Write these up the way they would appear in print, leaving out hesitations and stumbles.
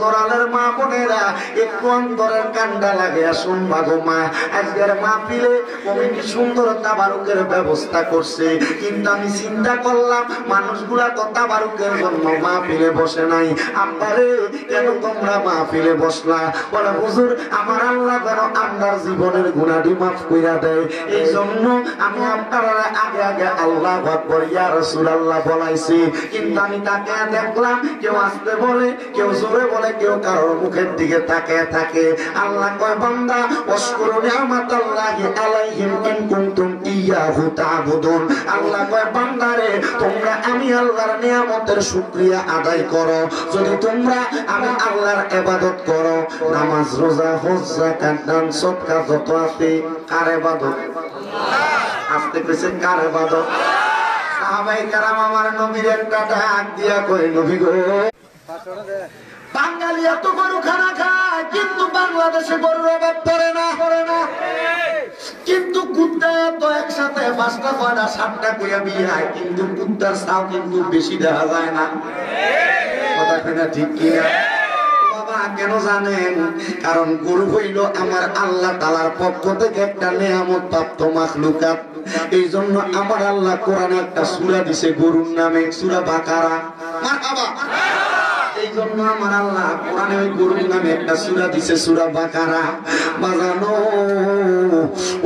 তোরালের মা বোনেরা একটু অন্তরের কান্ডা লাগে শুনবা গো মা, আজকের মাহফিলে কমিটি সুন্দর তাবারুকের ব্যবস্থা করছে, কিন্তু আমি চিন্তা করলাম মানুষগুলা তো তাবারুকের জন্য মাহফিলে বসে নাই। আব্বারে কেন তোমরা মাহফিলে বসলা? বলে হুজুর আমার আল্লাহ যেন আপনার জীবনের গুনাহটি মাফ কইরা দেয়, এই জন্য আমি আপনারা আগে আগে আল্লাহু আকবার ইয়া রাসূলুল্লাহ বলাইছি। কিন্তু আমি তাকে দেখলাম কেউ আস্তে বলে, কেউ জোরে বলে, কেউ কারোর মুখের দিকে তাকিয়ে থাকে। আল্লাহ কয় বান্দা ওয়াশকুরু নি'মাতাল্লাহি আলাইহিম ইন কুনতুম ইয়াহু তা'বুদুন। আল্লাহ কয় বান্দারে তোমরা আমি আল্লাহর নিয়ামতের শুকরিয়া আদায় করো যদি তোমরা আমি আল্লাহর ইবাদত করো। নামাজ রোজা হজ যাকাত দান সদকা যত আছে কার ইবাদত? আস্তে কইছে কার ইবাদত? সাহাবায়ে কেরাম আমার নবীর একটা ডাক দিয়া কই নবী গো বাঙালি এত গরু খানা খায় কিন্তু বাংলাদেশে গরুর অভাব পড়ে না। কিন্তু কুত্তা এত একসাথে 5টা 6টা 7টা কইয়া বিয়ে হয়, কিন্তু কুত্তার ছাও কিন্তু বেশি দেখা যায় না। কথা কিনা ঠিক কিনা? বাবা কেন জানেন? কারণ গরু হইল আমার আল্লাহ তাআলার পক্ষ থেকে একটা নিয়ামত প্রাপ্ত মাখলুকাত। এই জন্য আমার আল্লাহ কোরআনে একটা সূরা দিছে গরুর নামে, সূরা বাকারা। মারহাবা। এই জন্য আমার আল্লাহ কোরআনে ওই গরুর নামে একটা সূরা দিছে, সূরা বাকারা। বাজানো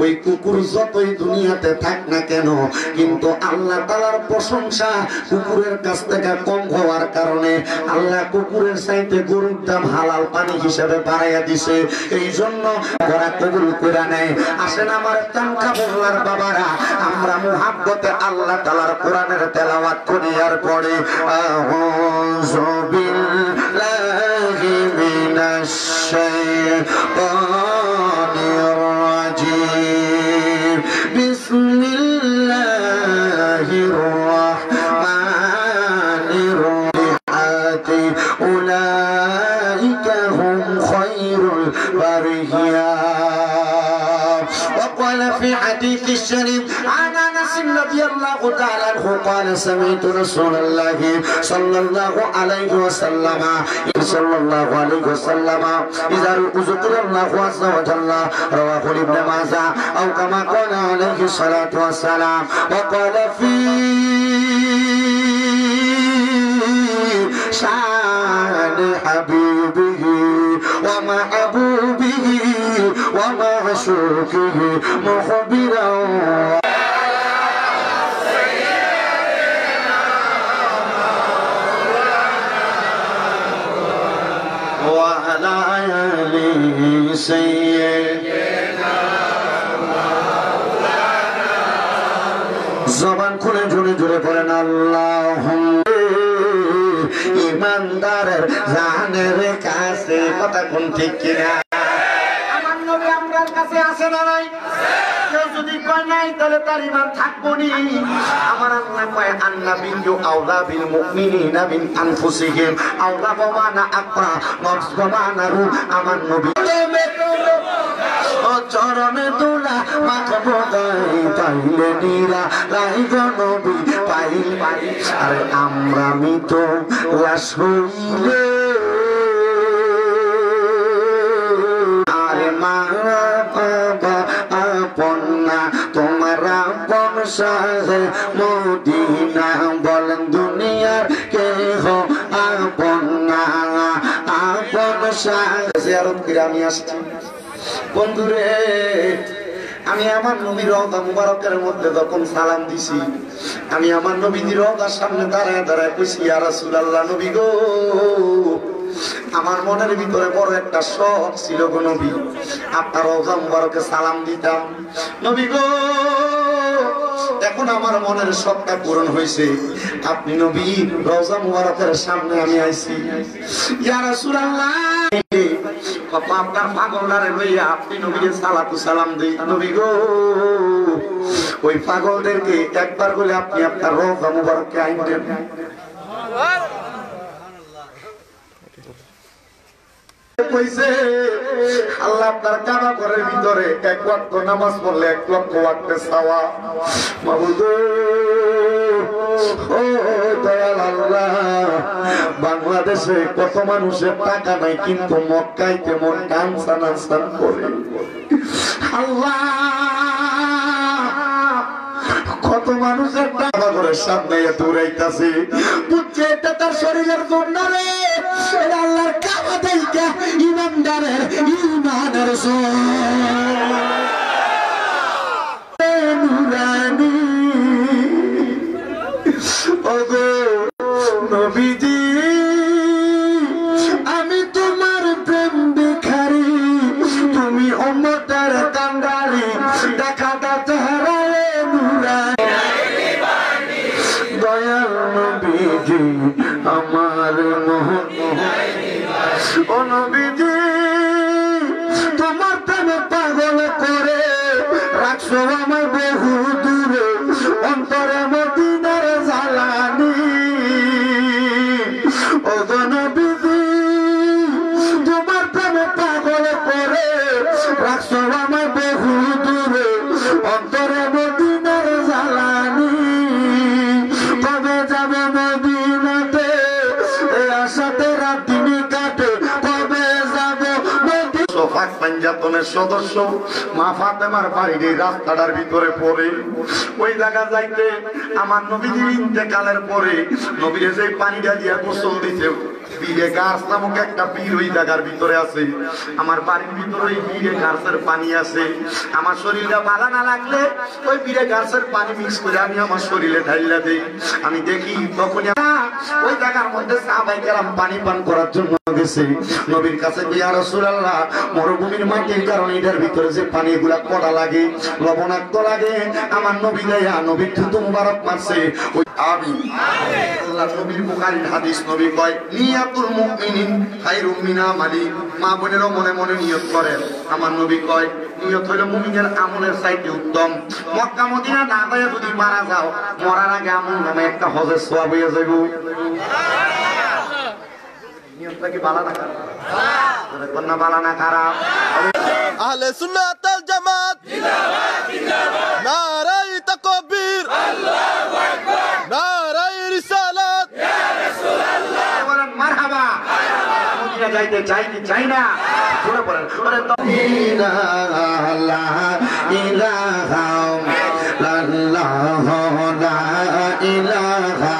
ওই কুকুর যতই দুনিয়াতে থাক না কেন, কিন্তু আল্লাহ তাআলার প্রশংসা কুকুরের কাছ থেকে কম হওয়ার কারণে আল্লাহ কুকুরের চাইতে গরুর দাম হালাল পানি হিসেবে বাড়াইয়া দিছে। এই জন্য ওরা কবুল করে নেয়। আসেন আমার চাঙ্কা বললার বাবারা, আমরা মুহাব্বতে আল্লাহ তাআলার কোরআনের তেলাওয়াত করি আর পড়ে আউযু বিল্লাহি মিনাশ শাইতানির রাজীম বিসমিল্লাহির রাহমানির রাহিম উলাইকা হুম খায়রুল বারিয়া। وقال في حديث الشريف عن انس رضي الله تعالى عنه قال سمعت رسول الله صلى الله عليه وسلم اذا ذكر الله عز وجل رواه ابن ماجه او كما قال عليه الصلاه والسلام. وقال في شان حبيبه ومحبوبه ومعشوقه مخبرا وعلى آله سيدنا জবান খুলে জোরে জোরে পড়েন আল্লাহুম্মা। ইমানদারের জানের কাছে কথা কোন ঠিক কিনা? আমার নবী আমরার কাছে আছে না নাই? কেউ যদি কয় নাই তাহলে তার ঈমান থাকবো নি। আমার আল্লাহ কয় আন্নাবিয়্যু আওলা বিল মুমিনিনা মিন আনফুসিহিম আওলা বামানা আকরা নফস বামানা রূহ। আমার নবী চরণে দোলা মাখবো গায়ে পাইলে নিরা রাইগ নবী পাই। আরে আমরা মৃত লাশ হইলে আরে মা বাবা আপন না তোমার আপন সাহে মদিনা বলেন দুনিয়ার কেহ আপন না আপন সাহে। জিয়ারত করে আমি আসছি বন্ধুরে, আমি আমার নবীর রওজা মুবারকের মধ্যে যখন সালাম দিছি, আমি আমার নবীর রওজার সামনে দাঁড়ায় দাঁড়ায় কইছি ইয়া রাসূলুল্লাহ নবী গো, আমার মনের ভিতরে বড় একটা শখ ছিল গো নবী, আপনার রওজা মুবারকে সালাম দিতাম। নবী গো এখন আমার মনের শখটা পূরণ হয়েছে, আপনি নবী রওজা মুবারকের সামনে আমি আইছি। ইয়া রাসূলুল্লাহ আপনার পাগলটারে লইয়া আপনি নবীকে সালাতু সালাম দেই। নবী গো ওই পাগলদেরকে একবার বলে আপনি আপনার রওজা মুবারকে আইন দেন। কইছে আল্লাহ আপনার কাবা ঘরের ভিতরে এক ওয়াক্ত নামাজ পড়লে 1 লক্ষ ওয়াক্তে সওয়াব। মাবুদ ও দয়াল আল্লাহ, বাংলাদেশে কত মানুষের টাকা নাই কিন্তু মক্কায় কেমন টানসান আনসান করে। আল্লাহ, কত মানুষের টাকা করে সামনে দৌড়াইতাছে, বুঝছে এটা তার শরীরের জন্য রে। আল্লাহর কাবা দেইকা ইমানদারের ইমানের নুরানি। ওগো নবীজি, আমি তোমার প্রেম ভিখারি, তুমি উম্মতের কান্ডারি, দেখাটা চেহারা নুরানি। দয়াল নবীজি আমার মোহন, ও নবীজি তোমার প্রেমে পাগল করে রাখছো আমার বহু দূরে, অন্তরে মদিনার জ্বালানি। ও নবীজি তোমার প্রেমে পাগল করে রাখছো আমার বহু দূরে, অন্তরে মদিনার জ্বালানি। কবে যাবে মদিনাতে, এই আশাতে রাত দিন কাটে, কবে যাবে সোফাক পাঞ্জাতনের সদস্য মা ফাতেমার বাড়ির এই রাস্তাটার ভিতরে পড়ে। ওই জায়গা যাইতে আমার নবীজির ইন্তেকালের পরে নবীরে যে পানিটা দিয়া গোসল দিছে, বীরে গাছ নামক একটা বীর ওই জায়গার ভিতরে আছে। আমার বাড়ির ভিতরে ওই বীরে গাছের পানি আছে। আমার শরীরটা ভালো না লাগলে ওই বীরে গাছের পানি মিক্স করে আমি আমার শরীরে ঢাইলা দিই। আমি দেখি তখন ওই জায়গার মধ্যে সাহাবায়ে কেরাম পানি পান করার জন্য গেছে। নবীর কাছে ইয়া রাসূলুল্লাহ, মরুভূমির মাটির কারণে এটার ভিতরে যে পানিগুলা কড়া লাগে, লবণাক্ত লাগে, আমার নবী গায়া নবীর থুতু মুবারক মারছে। ওই আমিন আল্লাহ নবীর বুখারীর হাদিস, নবী কয় নিয়াতুল মুমিনিন খায়রুম মিন আমালি। মা বোনেরও মনে মনে নিয়ত করেন। আমার নবী কয় নিয়ত হইল মুমিনের আমলের চাইতে উত্তম। মক্কা মদিনা না গিয়ে যদি মারা যাও, মরার আগে আমল নামে একটা হজের সওয়াব হয়ে যাইব। নিয়তটা কি ভালো না খারাপ? ভালো। কোনটা ভালো না খারাপ? আহলে সুন্নাত ওয়াল জামাত জিন্দাবাদ জিন্দাবাদ, নারায়ে তাকবীর, আল্লাহু আকবার, নারায়ে রিসালাত, ইয়া রাসূলুল্লাহ। বলেন মারহাবা। মদিনা যাইতে চাই কি চাই না? জোরে বলেন। বলেন তো ইলাহা ইলাহা আল্লাহু লা ইলাহা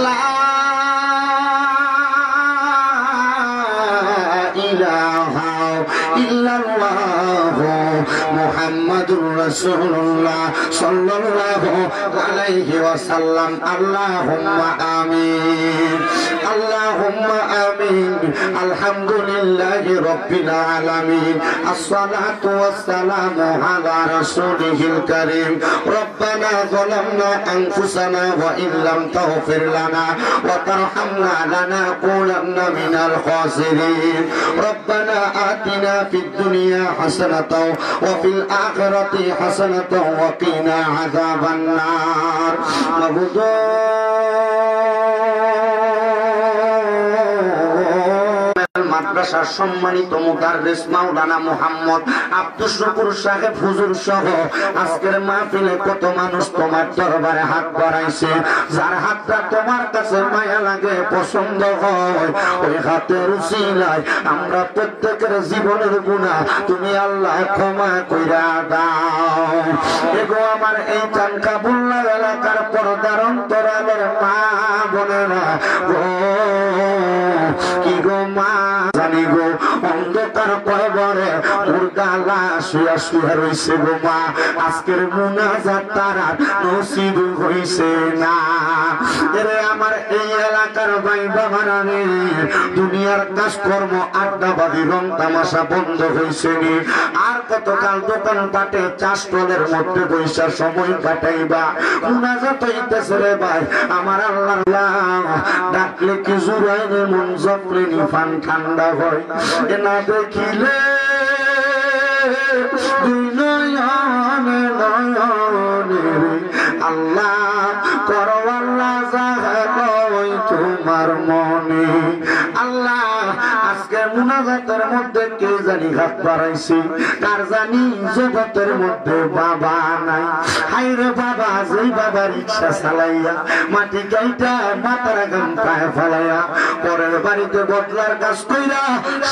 লা ইলাহা ইল্লাল্লাহু মুহাম্মাদুর রাসূলুল্লাহ সাল্লাল্লাহু আলাইহি ওয়াসাল্লাম। আল্লাহুম্মা আমিন, আল্লাহুম্মা আমিন। আলহামদুলিল্লাহি রাব্বিল আলামিন, আসসালাতু ওয়াসসালামু আলা রাসূলিহিল কারীম। রব্বানা যালামনা আনফুসানা ওয়া ইল্লাম তাগফির লানা ওয়া তারহামনা লানাকুনান্না মিনাল খাসিরিন। রব্বানা আতিনা ফিদ দুনিয়া হাসানাতাও ওয়া ফিল আখিরাতি হাসানাতাও ওয়া কিনা আযাবান নার। মাবুদু মাদ্রাসার সম্মানিত মুদাররিস মাওলানা মুহাম্মদ আব্দুস শুকুর সাহেব হুজুর সহ আজকের মাহফিলে কত মানুষ তোমার দরবারে হাত বাড়াইছে। যার হাতটা তোমার কাছে মায়া লাগে, পছন্দ হয়, ওই হাতের উসিলায় আমরা প্রত্যেকের জীবনের গুনাহ তুমি আল্লাহ ক্ষমা কইরা দাও। এগো আমার এই চানকাবুল্লাহ এলাকার পর্দার অন্তরালের মা বোনেরা গো, কি গো মা জানি গো, অন্ধকার কবরে মুর্দা লাশ শুয়া শুয়া রইছে গো মা। আজকের মুনাজাত তারা নসিব হইছে না। এরে আমার এই এলাকার ভাই বাবারা রে, দুনিয়ার কাজকর্ম আড্ডাবাজি রং তামাশা বন্ধ হইছে নি। আর কতকাল দোকান পাটে চাষ টলের মধ্যে বৈশা সময় কাটাইবা? মুনাজাত হইতেছে রে ভাই আমার আল্লাহ, ডাকলে কি জুড়াই রে মন জপলে নিফান ঠান্ডা হয়। এ না দেখিলে দুই নয়নে নয়নে আল্লাহ করো আল্লাহ যাহা কই তোমার মনে। আল্লাহ আজকে মুনাজাতের মধ্যে কে জানি হাত বাড়াইছে, কার জানি জগতের মধ্যে বাবা নাই। হাইরে বাবা, যেই বাবা রিক্সা চালাইয়া মাটি গাইটা মাথার গাম পায়ে ফেলাইয়া পরের বাড়িতে বদলার কাজ কইরা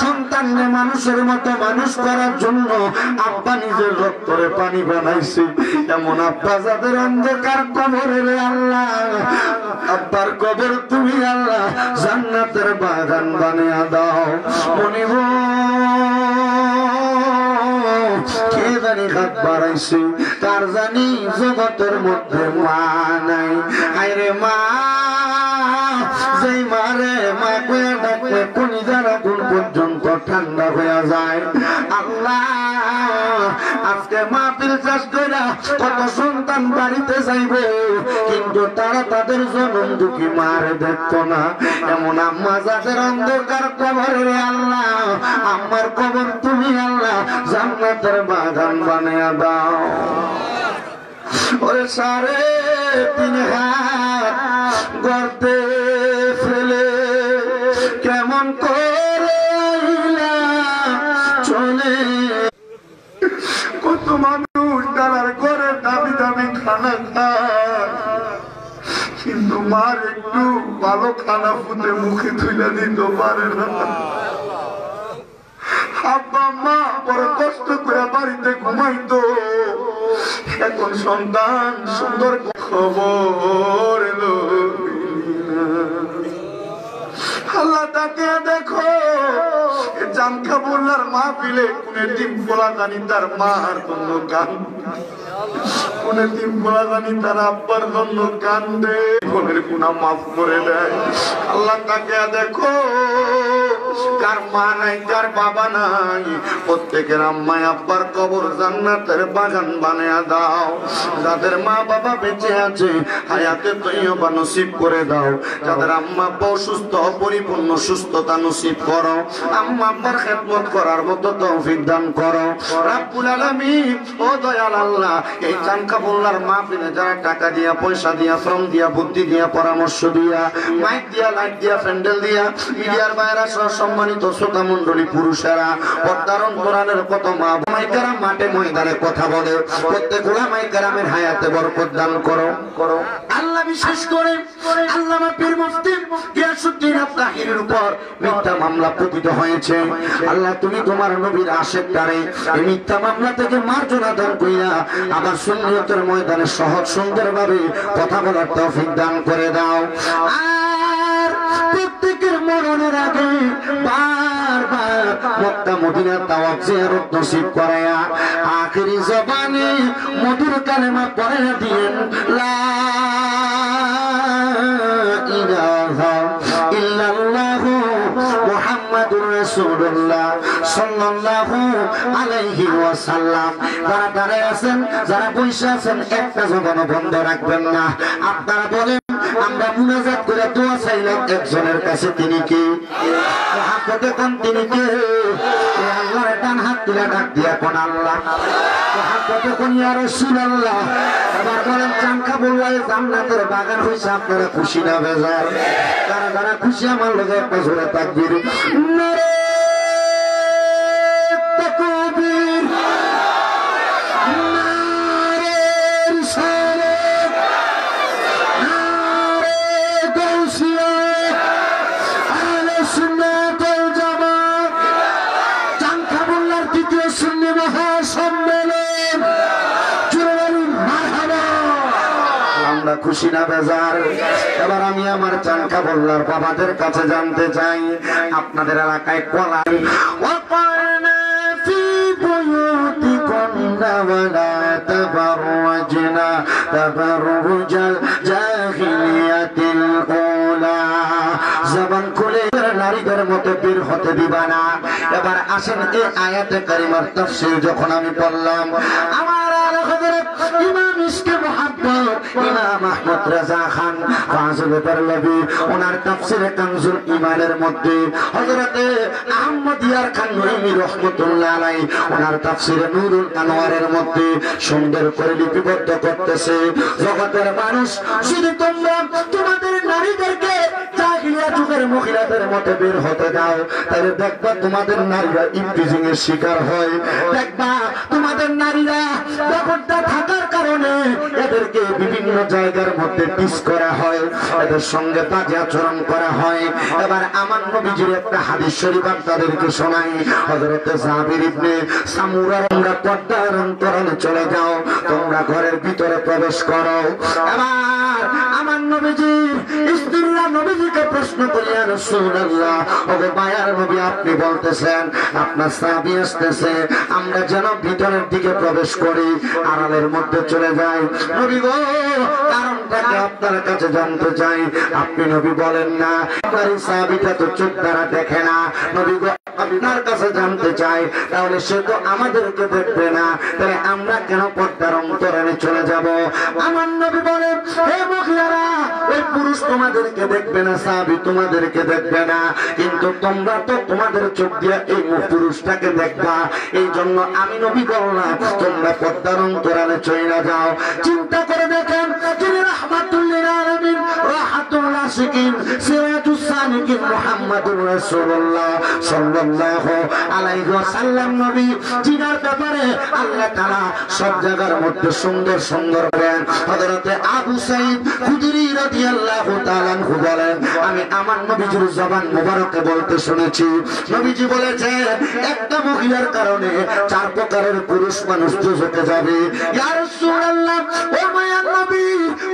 সন্তানকে মানুষের মতো মানুষ করার জন্য আব্বা নিজের রক্তরে পানি বানাইছে, এমন আব্বা যাদের অন্ধকার কবরে রে আল্লাহ, আব্বার কবর তুমি আল্লাহ জান্নাতের বাগান বানিয়ে দাও। মনে কে জানি হাত বাড়াইছে, কার জানি জগতের মধ্যে মা নাই। হায়রে মা, যেই মারে মা কয়ে ডাকলে কলিজার আগুন পর্যন্ত ঠান্ডা হয়ে যায়। আল্লাহ, আজকে মাহফিল শেষ কইরা কত সন্তান বাড়িতে যাইবে, কিন্তু তারা তাদের জনম দুঃখী মারে দেখতো না। এমন আম্মা যাদের অন্ধকার কবরে আল্লাহ, আম্মার কবর তুমি আল্লাহ জান্নাতের বাগান বানিয়ে দাও। ওরে সারে 3 হাত গর্তে ফেলে কেমন করে চলে, কত মানুষ তারার ঘরে দামি দামি খানা খায়, কিন্তু মার একটু ভালো খানা ফুটে মুখে তুলে দিতে পারে না। আব্বা মা বড় কষ্ট করে বাড়িতে ঘুমাইতো, এখন সন্তান সুন্দর খবর এলো। আল্লাহ তাকে দেখো, জামখা বললার মাহফিলে কোনে টিম বলা জানি তার মার জন্য গান, কোনে টিম বলা জানি তার আব্বার জন্য কান্দে, বোনের গুনাহ মাফ করে দেয়। আল্লাহ তাকে দেখো, কার মা নাই, কার বাবা নাই, প্রত্যেকের আম্মা আব্বার কবর জান্নাতের বাগান বানিয়ে দাও। যাদের মা বাবা বেঁচে আছে হায়াতে তৈয়বা নসিব করে দাও। যাদের আম্মা আব্বা অসুস্থ, পরিপূর্ণ সুস্থতা নসিব করো। আম্মা আব্বার খেদমত করার মতো তৌফিক দান করো রব্বুল আলামিন। ও দয়াল আল্লাহ, এই জামকাবুল্লার মাহফিলে যারা টাকা দিয়া, পয়সা দিয়া, শ্রম দিয়া, বুদ্ধি দিয়া, পরামর্শ দিয়া, মাইক দিয়া, লাইট দিয়া, প্যান্ডেল দিয়া, মিডিয়ার বাইরা সহ সম্মানিত শ্রোতা মণ্ডলী, পুরুষেরা, পর্দার অন্তরালের কত মা মাইকেরাম মাঠে ময়দানে কথা বলে, প্রত্যেক উলামায়ে কেরামের হায়াতে বরকত দান করো আল্লাহ। বিশেষ করে আল্লামা পীর মুফতি গিয়াসউদ্দিন আফতাহির উপর মিথ্যা মামলা পতিত হয়েছে। আল্লাহ, তুমি তোমার নবীর আশিকটারে এই মিথ্যা মামলা থেকে মার্জনা দান কইরা আবার সুন্নিয়তের ময়দানে সহজ সুন্দরভাবে কথা বলার তৌফিক দান করে দাও। আর প্রত্যেকের মরণের আগে বারবার মক্কা মদিনার তাওয়াফ জিয়ারত নসিব করায়া আখিরি জবানে মধুর কালেমা পড়ে দিয়েন, লা ইলাহা ইল্লাল্লাহু মুহাম্মাদুর রাসূলুল্লাহ সাল্লাল্লাহু আলাইহি ওয়াসাল্লাম। যারা দাঁড়ায় আছেন, যারা বসে আছেন, একটা জবান বন্ধ রাখবেন না। আপনারা বলেন, আমরা মুনাজাত করে দোয়া চাইলাম একজনের কাছে, তিনি কে? হাতে কোন তিনি কে? আল্লাহর ডান হাত তুলে ডাক দিয়া কোন আল্লাহ, হাতে কোন ইয়া রাসূলুল্লাহ। এবার বলেন, জামকাবুল্লাহ জান্নাতের বাগান হইছে, আপনারা খুশি না বেজার? যারা যারা খুশি আমার লগে একটা জোরে তাকবীর। নারে তাকবীর, নারে রিসালাত, নারে গাউসিয়া, আহলে সুন্নাত ওয়াল জামাত। জামকাবুল্লাহর দ্বিতীয় সুন্নি মহাসম্মেলন, আমরা খুশি না বেজার? এবার আমি আমার জামকাবুল্লাহর বাবাদের কাছে জানতে চাই, আপনাদের এলাকায় কলা ওয়াকারনা ফি বুয়ুতিকুন্না ওয়ালা তাবাররাজনা তাবাররুজাল জাহিলিয়াতিল উলা। জবান খুলে নারীদের মতো বের হতে দিবা না। এবার আসেন, এই আয়াতে কারিমার তাফসীর যখন আমি পড়লাম, আমার আলা হযরত ইমাম ইশকে মুহাব্বত ইমাম আহমদ রাজা খান ফাজল বারলভী ওনার তাফসীরে কানজুল ঈমানের মধ্যে হযরতে আহমদ ইয়ার খান নঈমি রাহমাতুল্লাহ আলাইহি ওনার তাফসীরে নূরুল আনোয়ারের মধ্যে সুন্দর করে লিপিবদ্ধ করতেছে জগতের মানুষ যদি তোমরা তোমাদের নারীদেরকে জাহিলিয়া যুগের মহিলাদের মতো বের হতে দাও তাহলে দেখবা তোমাদের নারীরা ইমপ্রিজিং এর শিকার হয় দেখবা তোমাদের নারীরা বেপরদা থাকার কারণে এদেরকে বিভিন্ন জায়গার মধ্যে টিস করা হয় এদের সঙ্গে বাজে আচরণ করা হয় এবার আমার নবীজির একটা হাদিস শরীফ আপনাদেরকে শোনাই হযরতে জাবির ইবনে সামুরা তোমরা পর্দার অন্তরালে চলে যাও তোমরা ঘরের ভিতরে প্রবেশ করো এবার আমার নবীজির স্ত্রীরা নবীজিকে প্রশ্ন করি ইয়া রাসূলুল্লাহ ওগো মায়ার নবী আপনি বলতেছেন আপনার সাহাবী আসতেছে আমরা যেন ভিতরের দিকে প্রবেশ করি আড়ালের মধ্যে চলে যাই নবী গো কারণটাকে আপনার কাছে জানতে চাই আপনি নবী বলেন না আপনার সাহাবীটা তো চোখ দ্বারা দেখে না নবী গো আপনার কাছে জানতে চাই তাহলে সে তো আমাদেরকে দেখবে না তাহলে আমরা কেন পর্দার অন্তরালে চলে যাব আমার নবী বলেন হে মহিলারা ওই পুরুষ তোমাদেরকে দেখবে না সাহাবী তোমাদেরকে দেখবে না কিন্তু তোমরা তো তোমাদের চোখ দিয়ে এই পুরুষটাকে দেখবা এই জন্য আমি নবী বললাম তোমরা পর্দার অন্তরালে চলে যাও চিন্তা করে দেখেন যিনি রাহমাতুল লিল আলামিন রাহাতুল আশিকিন সিরাতুস সালিকিন মুহাম্মাদুর রাসূলুল্লাহ সাল্লাল্লাহু আলাইহি ওয়াসাল্লাম নবী জিনার ব্যাপারে আল্লাহ তাআলা সব জায়গার মধ্যে সুন্দর সুন্দর বলেন হযরতে আবু সাঈদ খুদরি রাদিয়াল্লাহু তাআলা আনহু বলেন আমি আমার নবীজির জবান মোবারকে বলতে শুনেছি নবীজি বলেছে একটা মহিলার কারণে চার প্রকারের পুরুষ মানুষ দুজকে যাবে ইয়া রাসূলুল্লাহ ও মায়ার নবী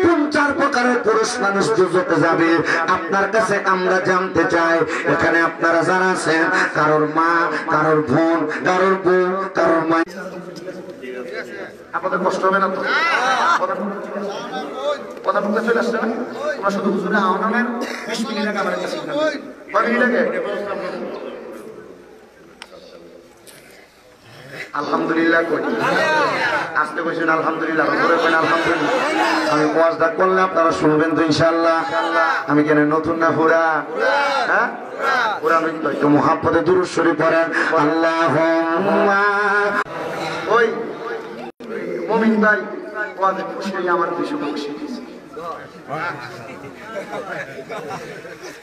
কোন চার প্রকারের পুরুষ মানুষ দুজকে যাবে আপনার কাছে আমরা জানতে চাই এখানে আপনারা যারা আছেন কারোর মা কারোর বোন কারোর বউ কারোর মা আপনাদের কষ্ট হবে না তো কথা বলতে চলে আসছে না তোমরা শুধু হুজুরে আওয়ামের 20 মিনিট আগে আমার কাছে কয় মিনিট আগে আলহামদুলিল্লাহ কই আজকে কইছেন আলহামদুলিল্লাহ ধরে কইন আলহামদুলিল্লাহ আমি ওয়াজটা করলে আপনারা শুনবেন তো ইনশাআল্লাহ আমি কেন নতুন না পুরা হ্যাঁ পুরা আমি তো মুহাব্বতে দুরূদ শরীফ পড়েন আল্লাহুম্মা ওই মুমিন ভাই ওয়াজে খুশি আমার বেশি খুশি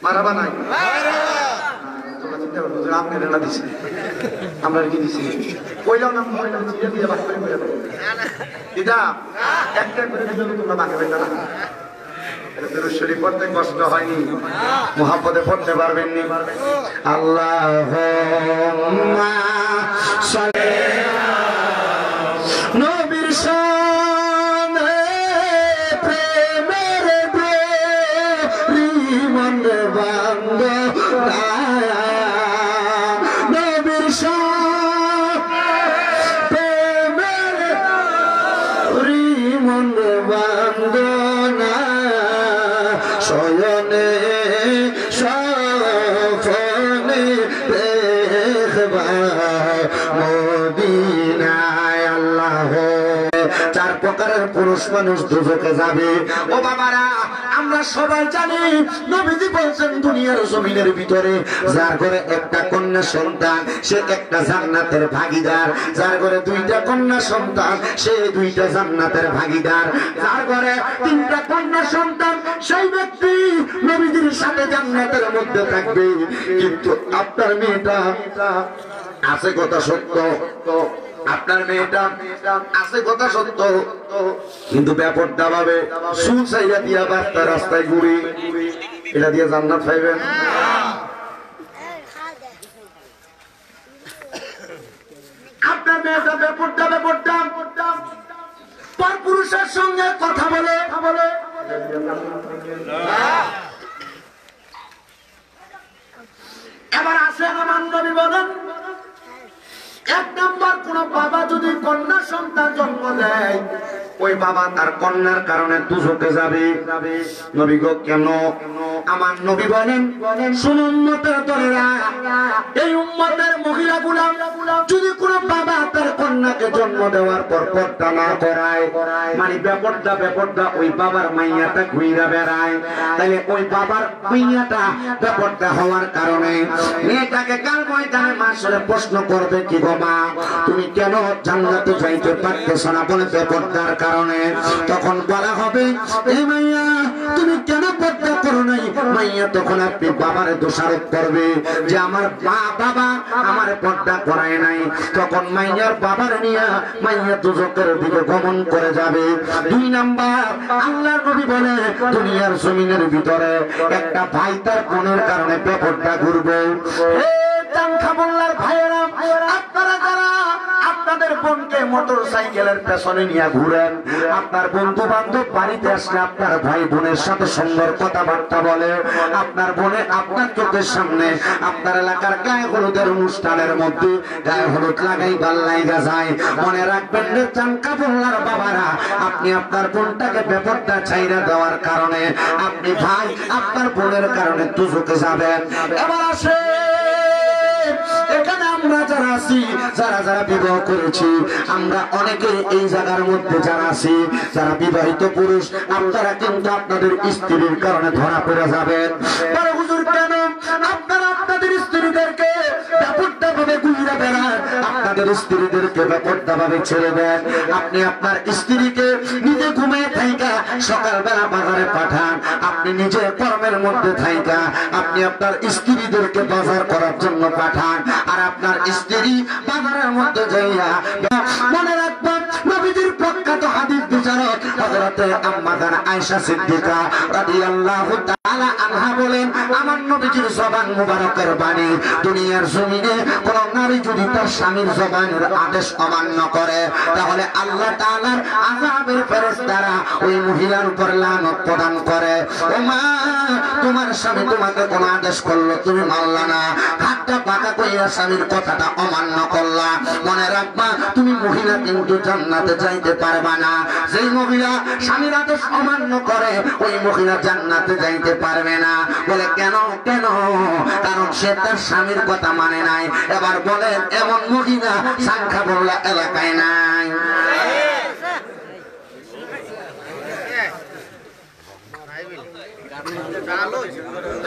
মারহাবা নাই তোমরা চিন্তা করো হুজুর আপনি রেলা দিছেন আমরা কি দিছি কইলাম না মহিলা চিড়ে দিয়ে বাদ করে কইলাম দিদা একটা করে দিলে তোমরা বাঁকাবে না দুরূদ শরীফ পড়তে কষ্ট হয়নি মুহাব্বতে পড়তে পারবেন নি আল্লাহুম্মা সাল্লি নবীর শানে প্রেমের দোরি মন বান্ধ নবীর শানে প্রেমের দোরি মন বান্ধ না শয়নে সফনে দেখবা মদিনায় আল্লাহ চার প্রকারের পুরুষ মানুষ দুজকে যাবে ও বাবারা আমরা সবাই জানি নবীজি বলেছেন দুনিয়ার জমিনের ভিতরে যার ঘরে একটা কন্যা সন্তান সে একটা জান্নাতের ভাগীদার যার ঘরে দুইটা কন্যা সন্তান সে দুইটা জান্নাতের ভাগীদার যার ঘরে তিনটা কন্যা সন্তান সেই ব্যক্তি নবীজির সাথে জান্নাতের মধ্যে থাকবে কিন্তু আপনার মেয়েটা আছে কথা সত্য আপনার মেয়েটা আছে কথা সত্য কিন্তু ব্যাপারটা ভাবে সুসাইরা দিয়া বার্তা রাস্তায় ঘুরি এটা দিয়ে জান্নাত পাইবেন আপনার মেয়েটা ব্যাপারটা পর পুরুষের সঙ্গে কথা বলে এবার আসে আমার নবী বলেন এক নাম্বার কোন বাবা যদি কন্যা সন্তান জন্ম দেয় ওই বাবা তার কন্যার কারণে দুজকে যাবে। নবী গো কেন? আমার নবী বলেন, শুনুন উম্মতের দলেরা, এই উম্মতের মহিলাগুলা যদি কোনো বাবা তার কন্যাকে জন্ম দেওয়ার পর পর্দা না করায়, মানে বেপর্দা ওই বাবার মাইয়াটা ঘুইরা বেড়ায়, তাহলে ওই বাবার মাইয়াটা বেপর্দা হওয়ার কারণে মেয়েটাকে কাল ময়দানে মাসরে প্রশ্ন করবে, কি গো মা, তুমি কেন জান্নাতে যাইতে পারতেছ না? বলে বেপর্দার কারণে। তখন বলা হবে, এই মাইয়া তুমি কেন পর্দা করো নাই? মাইয়া তখন আপনি বাবারে দোষারোপ করবে যে আমার মা বাবা আমার পর্দা করায় নাই। তখন মাইয়ার বাবার নিয়ে মাইয়া দুজকের দিকে গমন করে যাবে। 2 নাম্বার, আল্লাহর নবী বলে দুনিয়ার জমিনের ভিতরে একটা ভাই তার বোনের কারণে বেপর্দা ঘুরবে। ভাইয়েরা, আপনারা যারা আপনাদের বোনকে মোটরসাইকেলের পেছনে নিয়ে ঘুরেন, আপনার বন্ধু বান্ধব বাড়িতে আসলে আপনার ভাই বোনের সাথে সুন্দর কথাবার্তা বলে, আপনার বোনে আপনার চোখের সামনে আপনার এলাকার গায়ে হলুদের অনুষ্ঠানের মধ্যে গায়ে হলুদ লাগাই বাল্লাইগা যায়, মনে রাখবেন রে চাঙ্কা বললার বাবারা, আপনি আপনার বোনটাকে বেপর্দা ছাইরা দেওয়ার কারণে আপনি ভাই আপনার বোনের কারণে দুজকে যাবেন। এবার আসে এখানে আমরা যারা আছি, যারা বিবাহ করেছি, আমরা অনেকে এই জায়গার মধ্যে যারা আছি, যারা বিবাহিত পুরুষ, আপনারা কিন্তু আপনাদের স্ত্রীর কারণে ধরা পড়ে যাবেন। বড় হুজুর কেন আপনারা আপনাদের স্ত্রীদেরকে বেপর্দা ভাবে ঘুরে বেড়ান, আপনাদের স্ত্রীদেরকে বেপর্দা ভাবে ছেড়ে দেন? আপনি আপনার স্ত্রীকে নিজে ঘুমিয়ে থাইকা সকালবেলা বাজারে পাঠান, আপনি নিজে কর্মের মধ্যে থাইকা আপনি আপনার স্ত্রীদেরকে বাজার করার জন্য পাঠান, আর আপনার স্ত্রী বাজারের মধ্যে যাইয়া মনে রাখবেন নবীজির প্রখ্যাত হাদিস বিচারক হযরতে আম্মা জান আয়েশা সিদ্দিকা রাদিয়াল্লাহু তাআলা আনহা বলেন, আমার নবীজির জবান মুবারকের বাণী, দুনিয়ার জমিনে কোন নারী যদি তার স্বামীর জবানের আদেশ অমান্য করে, তাহলে আল্লাহ তাআলার আযাবের ফেরেশতারা ওই মহিলার উপর লানত প্রদান করে। ও মা, তোমার স্বামী তোমাকে কোন আদেশ করলো, তুমি মানলা না, হাতটা পাকা কইয়া স্বামীর কথাটা অমান্য করলা, মনে রাখবা তুমি মহিলা কিন্তু জান্নাতে যাইতে পারবা না। যেই মহিলা স্বামীর আদেশ অমান্য করে ওই মহিলা জান্নাতে যাইতে পারবে না। বলে কেন? কারণ সে তার স্বামীর কথা মানে নাই। এবার বলেন এমন মহিলা সংখ্যা বললা এলাকায় নাই।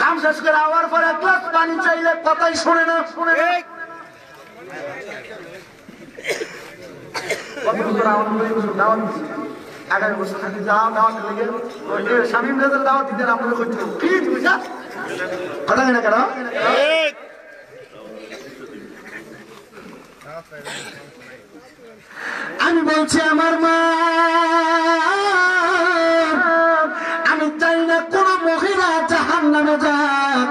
কাম শেষ করে আওয়ার পর এক গ্লাস পানি চাইলে কথাই শুনে না। আগামী বছর যদি যাও দাওয়াত লেগে স্বামী মেয়েদের দাওয়াত দিতে আপনাদের করতে কথা না কেন? আমি বলছি আমার মা, আমি চাই না কোন মহিলা জাহান্নামে যাক,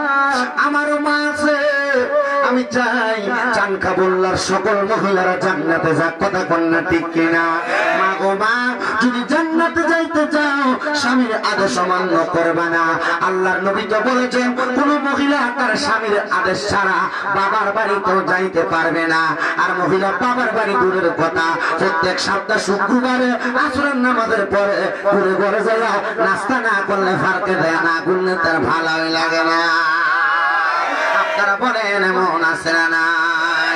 আমারও মা আছে, আমি চাই চাঙ্কা বললার সকল মহিলারা জান্নাতে যাক। কথা কন্যা ঠিক কিনা? মা গো মা, যদি জান্নাতে যাইতে চাও স্বামীর আদেশ অমান্য করবে না। আল্লাহর নবী তো বলেছেন কোন মহিলা তার স্বামীর আদেশ ছাড়া বাবার বাড়িতেও যাইতে পারবে না। আর মহিলা বাবার বাড়ি দূরের কথা, প্রত্যেক সপ্তাহ শুক্রবারে আসরের নামাজের পরে ঘুরে ঘরে যাইয়া নাস্তা না করলে ফারকে দেয় না, গুনলে তার ভালোই লাগে না। আপনারা বলেন এমন আছে না নাই?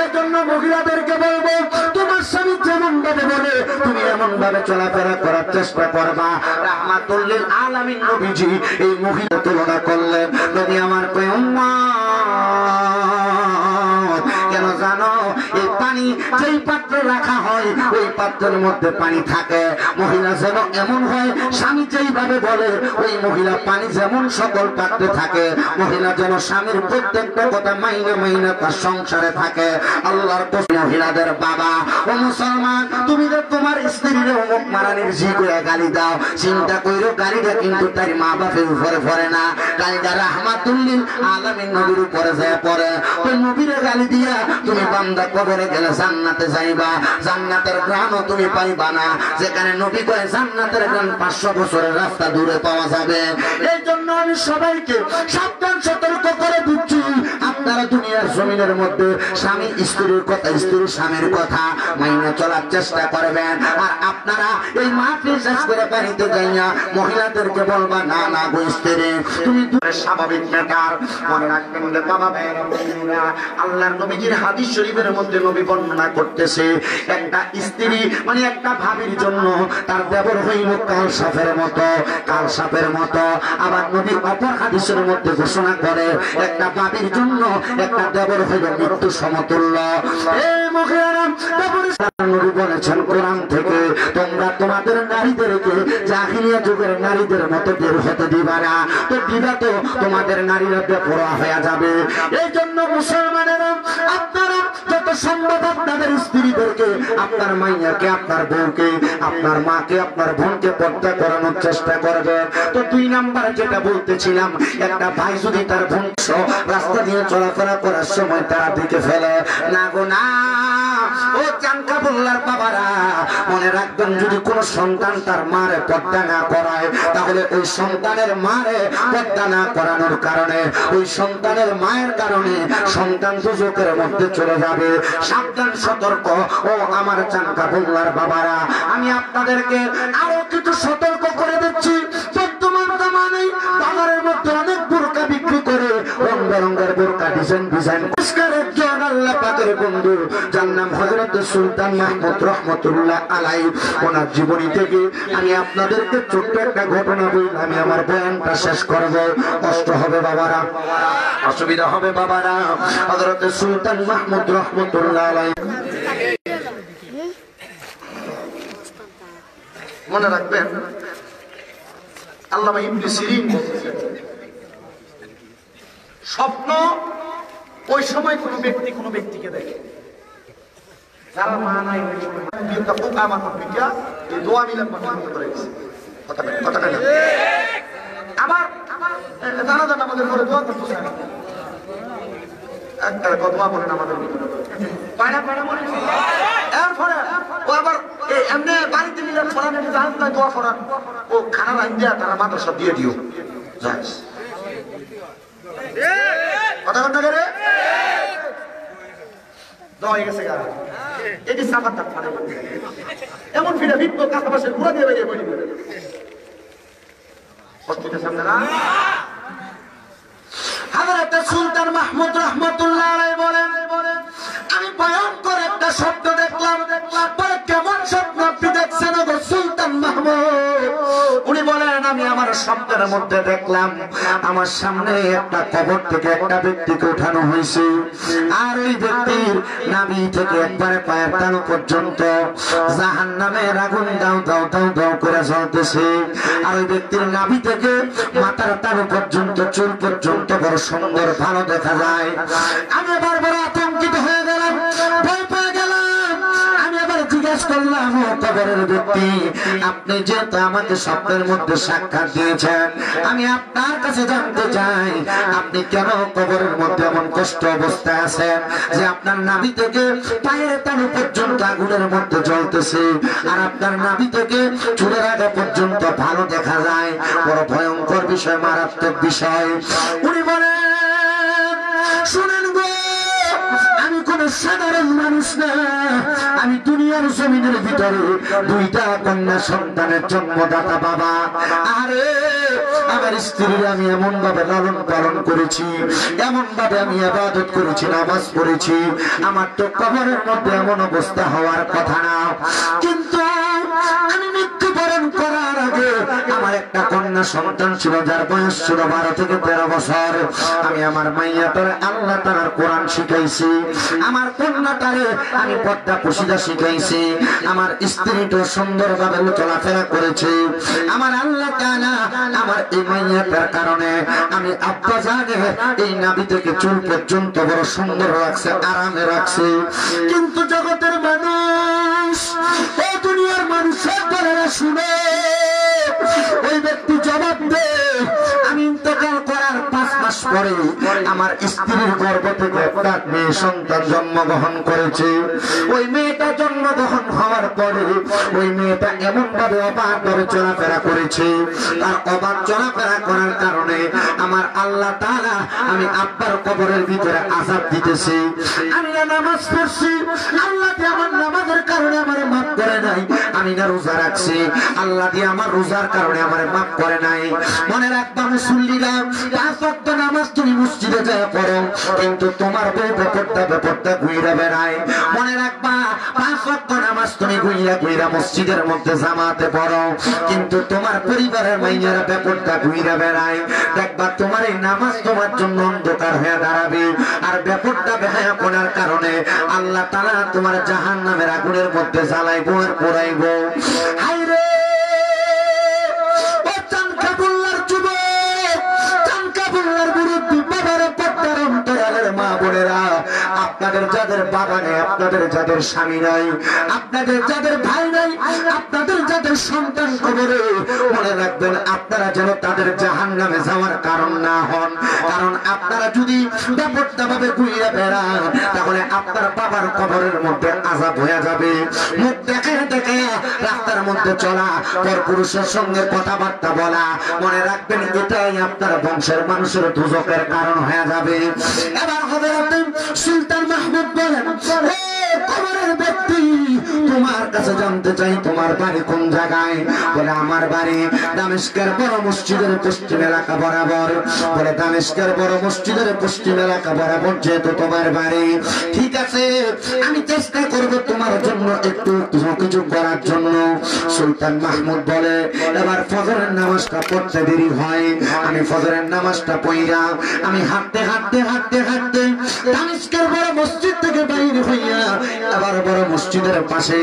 এই জন্য মহিলাদেরকে বলবো, তোমার স্বামী যেমন ভাবে বলে তুমি এমন ভাবে চলাফেরা করার চেষ্টা করবা। রাহমাতুল লিল আলামিন নবীজি এই মহিলা তুলনা করলেন। নবী আমার কই উম্মত, কেন জানো? এই পানি যেই পাত্রে রাখা হয় ওই পাত্রের মধ্যে পানি থাকে। মহিলা যেন এমন হয়, স্বামী যেইভাবে বলে ওই মহিলা পানি যেমন সকল পাত্রে থাকে, মহিলা যেন স্বামীর প্রত্যেকটা কথা মাইনে তার সংসারে থাকে। আল্লাহর মহিলাদের বাবা ও মুসলমান, তুমি যে তোমার স্ত্রীর অমুক মারানির জি করে গালি দাও, চিন্তা কইরো গালিটা কিন্তু তার মা বাপের উপরে পড়ে না, গালিটা রাহমাতুল লিল আলামিন নবীর উপরে যায় পড়ে। ওই নবীরে গালি দিয়া তুমি বান্দা কবরে গেলে জান্নাতে যাইবা, জান্নাতের ঘ্রাণও তুমি পাইবা না। যেখানে নবী কয় জান্নাতের ঘ্রাণ 500 বছরের রাস্তা দূরে পাওয়া যাবে। এই জন্য আমি সবাইকে সাবধান সতর্ক করে দিচ্ছি, আপনারা দুনিয়ার জমিনের মধ্যে স্বামী স্ত্রীর কথা, স্ত্রী স্বামীর কথা মাইনে চলার চেষ্টা করবেন। আর আপনারা এই মাহফিল শেষ করে বাড়িতে যাইয়া মহিলাদেরকে বলবা না না গো স্ত্রী তুমি স্বাভাবিক ম্যাটার। মনে রাখবেন রে বাবা ভাইরা, আল্লাহর নবীজির হাদিস শরীফের মধ্যে নবী বর্ণনা করতেছে একটা স্ত্রী মানে একটা ভাবির জন্য তার দেবর হইল কাল সাপের মতো, কাল সাপের মতো। আবার নবী অপর হাদিসের মধ্যে ঘোষণা করে একটা ভাবির জন্য একটা দেবর হইল মৃত্যু সমতুল্য। এই মহিলারা নবী বলেছেন কোরআন থেকে, তোমরা তোমাদের নারীদেরকে জাহিলিয়া যুগের নারীদের মতো বের হতে দিবা না, তো দিবা তো তোমাদের নারীরা বেপরোয়া হয়ে যাবে। এই জন্য মুসলমানেরা আপনারা যত সম্ভব আপনাদের স্ত্রীদেরকে, আপনার মাইয়াকে, আপনার বউকে, আপনার মাকে, আপনার বোনকে পর্দা করানোর চেষ্টা করবেন। তো 2 নাম্বার যেটা বলতেছিলাম, একটা ভাই যদি তার বোন রাস্তা দিয়ে চলাফেরা করার সময় তারা দিকে ফেলে না গো না, ও চানকাবুল্লার বাবারা মনে রাখবেন যদি কোন সন্তান তার মারে পর্দা না করায়, তাহলে ওই সন্তানের মারে পর্দা না করানোর কারণে, ওই সন্তানের মায়ের কারণে সন্তান দুজকের মধ্যে চলে যাবে। সাবধান সতর্ক ও আমার চানকাবুল্লার বাবারা, আমি আপনাদেরকে আরো কিছু সতর্ক করে দিচ্ছি। বর্তমান জামানায় বাজারের মধ্যে অনেক বোরকা বিক্রি করে, রং বেরঙের বোরকা, ডিজাইন ডিজাইন। একজন আল্লাহ পাকের বন্ধু যার নাম হযরত সুলতান মাহমুদ রহমতুল্লাহ আলাইহি, ওনার জীবনী থেকে আমি আপনাদেরকে ছোট্ট একটা ঘটনা বলি, আমি আমার বয়ানটা শেষ করব। কষ্ট হবে বাবারা, অসুবিধা হবে বাবারা। হযরত সুলতান মাহমুদ রহমতুল্লাহ আলাইহি মনে রাখবেন, আল্লামা ইবনে সিরিন স্বপ্ন ওই সময় কোন ব্যক্তি কোন ব্যক্তিকে দেখে, যারা মা নাই ওই সময় একটা পোকা আমার পিটা এই দোয়া মিলান বন্ধ করে গেছে। কথা কেন আবার জানা জানা আমাদের ঘরে দোয়া করতেছে, একটা দোয়া বলেন আমাদের পায়না পায়না মনে এরপরে ও আবার এমনি বাড়িতে মিলে ফোরান জান না দোয়া ফোরান, ও খানা রাইন দিয়া তারা মাদ্রাসা দিয়ে দিও যাস কথা কথা করে দোয়া হয়ে গেছে গাড়ি এটি সাফারটা ফাড়ে এমন ফিরে ভিড় কাছাপাশে ঘুরে দিয়ে বেরিয়ে পড়ি হসপিটাল সামনে না। হযরত সুলতান মাহমুদ রহমতুল্লাহ আলাইহি বলেন, আমি ভয়ঙ্কর একটা শব্দ দেখলাম। পরে কেমন স্বপ্ন আপনি দেখছেন গো সুলতান মাহমুদ? উনি বলেন, আমি আমার স্বপ্নের মধ্যে দেখলাম আমার সামনে একটা কবর থেকে একটা ব্যক্তিকে উঠানো হয়েছে, আর ওই ব্যক্তির নাভি থেকে একবারে পায়ের তালু পর্যন্ত জাহান্নামের আগুন দাও দাও দাও দাও করে জ্বলতেছে। আর ওই ব্যক্তির নাভি থেকে মাথার তালু পর্যন্ত, চুল পর্যন্ত বড় সুন্দর ভালো দেখা যায়। আমি আবার বড় আতঙ্কিত হয়ে গেলাম, ভয় পেয়ে গেলাম। আমি আবার জিজ্ঞাসা করলাম, ও কবরের ব্যক্তি, আপনি যেহেতু আমাকে স্বপ্নের মধ্যে সাক্ষাৎ দিয়েছেন, আমি আপনার কাছে জানতে চাই আপনি কেন কবরের মধ্যে এমন কষ্ট অবস্থায় আছেন যে আপনার নাভি থেকে পায়ের তালু পর্যন্ত আগুনের মধ্যে জ্বলতেছে, আর আপনার নাভি থেকে চুলের আগা পর্যন্ত ভালো দেখা যায়। বড় ভয়ঙ্কর বিষয়, মারাত্মক বিষয়। উনি বলেন, শুনেন গো, আমি কোন সাধারণ মানুষ না, আমি দুনিয়ার জমিনের ভিতরে 2টা কন্যা সন্তানের জন্মদাতা বাবা। আরে আমার স্ত্রীর আমি এমন ভাবে লালন পালন করেছি, এমন ভাবে আমি ইবাদত করেছি, নামাজ পড়েছি, আমার তো কবরের মধ্যে এমন অবস্থা হওয়ার কথা না। কিন্তু আমি মৃত্যুবরণ করার আগে আমার একটা কন্যা সন্তান ছিল, যার বয়স ছিল 12 থেকে 13 বছর। আমি আমার মাইয়াটারে আল্লাহ তাআলার কোরআন শিখাইছি, আমার কন্যাটারে আমি পর্দা পশিদা শিখাইছি, আমার স্ত্রীটা সুন্দরভাবে চলাফেরা করেছে। আমার আল্লাহ তাআলা আমার এই মাইয়াটার কারণে আমি আব্বা জানে এই নাভি থেকে চুল পর্যন্ত বড় সুন্দর রাখছে, আরামে রাখছে। কিন্তু জগতের মানুষ, এই দুনিয়ার মানুষের বলেরা শুনে ওই ব্যক্তি জবাব দে, আমি ইন্তেকাল করার 5 মাস পরে আমার স্ত্রীর গর্ভ থেকে একটা মেয়ে সন্তান জন্মগ্রহণ করেছে। ওই মেয়েটা জন্মগ্রহণ হওয়ার পরে ওই মেয়েটা এমন ভাবে অবাক ভাবে চলাফেরা করেছে, তার অবাক চলাফেরা করার কারণে আমার আল্লাহ তাআলা আমি আব্বার কবরের ভিতরে আযাব দিতেছি। আমি না নামাজ পড়ছি, আল্লাহ দিয়ে আমার নামাজের কারণে আমারে মাফ করে নাই। আমি না রোজা রাখছি, আল্লাহ দিয়ে আমার রোজার কারণে আমারে মাফ করে নাই। মনে রাখবা মুসল্লিরা, 5 ওয়াক্ত নামাজ তুমি মসজিদে যায় পড়ো, কিন্তু তোমার বউ বেপরদা ঘুরে বেড়ায়। মনে রাখবা 5 ওয়াক্ত নামাজ তুমি ঘুরা মসজিদের মধ্যে জামাতে পড়ো, কিন্তু তোমার পরিবারের মাইয়ারা বেপরদা ঘুরে বেড়ায়। দেখবা তোমার এই নামাজ তোমার জন্য অন্ধকার হয়ে দাঁড়াবে, আর বেপরদা বেহায়া করার কারণে আল্লাহ তাআলা তোমার জাহান্নামের আগুনের মধ্যে জ্বালাইবো আর পোড়াইবো। হায় রে ও চানকাবুল্লার যুবক, চানকাবুল্লার মুরব্বি বাবার পর্দার অন্তরালের মা বোনেরা, আপনাদের যাদের বাবা নেই, আপনাদের যাদের স্বামী নাই, আপনাদের যাদের ভাই নাই, আপনাদের যাদের সন্তান কবরে, মনে রাখবেন আপনারা যেন তাদের জাহান্নামে যাওয়ার কারণ না হন। কারণ আপনারা যদি বেপরদাভাবে ঘুরে বেড়ান, তাহলে আপনার বাবার কবরের মধ্যে আযাব হয়ে যাবে। মুখ দেখে দেখে রাস্তার মধ্যে চলা, পরপুরুষের সঙ্গে কথাবার্তা বলা, মনে রাখবেন এটাই আপনার বংশের মানুষের দুজকের কারণ হয়ে যাবে। এবার হযরত সুলতান মাহমুদ বলেন, কবরের ব্যক্তি তোমার কাছে জানতে চাই তোমার বাড়ি কোন জায়গায়? বলে আমার বাড়ি দামেস্কের বড় মসজিদের পশ্চিম এলাকা বরাবর। বলে দামেস্কের বড় মসজিদের পশ্চিম এলাকা বরাবর যেহেতু তোমার বাড়ি, ঠিক আছে আমি চেষ্টা করব তোমার জন্য একটু কিছু করার জন্য। সুলতান মাহমুদ বলে, এবার ফজরের নামাজটা পড়তে দেরি হয়, আমি ফজরের নামাজটা পড়া আমি হাঁটতে হাঁটতে হাঁটতে হাঁটতে দামেস্কের বড় মসজিদ থেকে বাইর হইয়া আবার বড় মসজিদের পাশে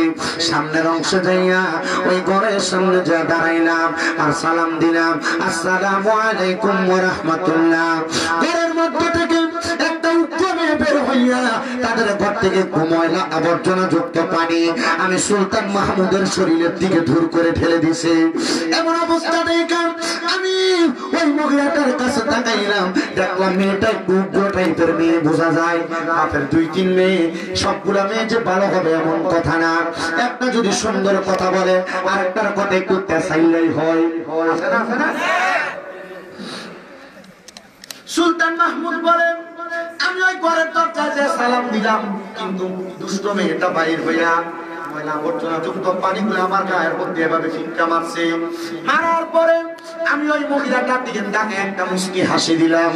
সামনের অংশে যাইয়া ওই ঘরের সামনে যা দাঁড়াইলাম আর সালাম দিলাম, আসসালামু আলাইকুম ওয়া রাহমাতুল্লাহ। ঘরের মধ্যে থেকে একটা উদ্যমে বের হইয়া তাদের ঘর থেকে ময়লা আবর্জনা যুক্ত পানি আমি সুলতান মাহমুদের শরীরের দিকে ধুর করে ঠেলে দিছে। এমন অবস্থা দেখে আমি ওই মহিলাটার কাছে তাকাইলাম, দেখলাম মেয়েটা একটু উগ্র টাইপের মেয়ে, বোঝা যায় আপনার 2-3 মেয়ে, সবগুলা মেয়ে যে ভালো হবে এমন কথা না। একটা যদি সুন্দর কথা বলে আর একটার কথা একটু তেসাইলাই হয়। সুলতান মাহমুদ বলেন, আমি ওই ঘরের দরজায় সালাম দিলাম, কিন্তু দুষ্ট মেয়েটা বাইর হইয়া ময়লা আবর্জনা যুক্ত পানিগুলো আমার গায়ের মধ্যে এভাবে ফিক্কা মারছে। মারার পরে আমি ওই মহিলাটার দিকে তাকে একটা মুস্কি হাসি দিলাম।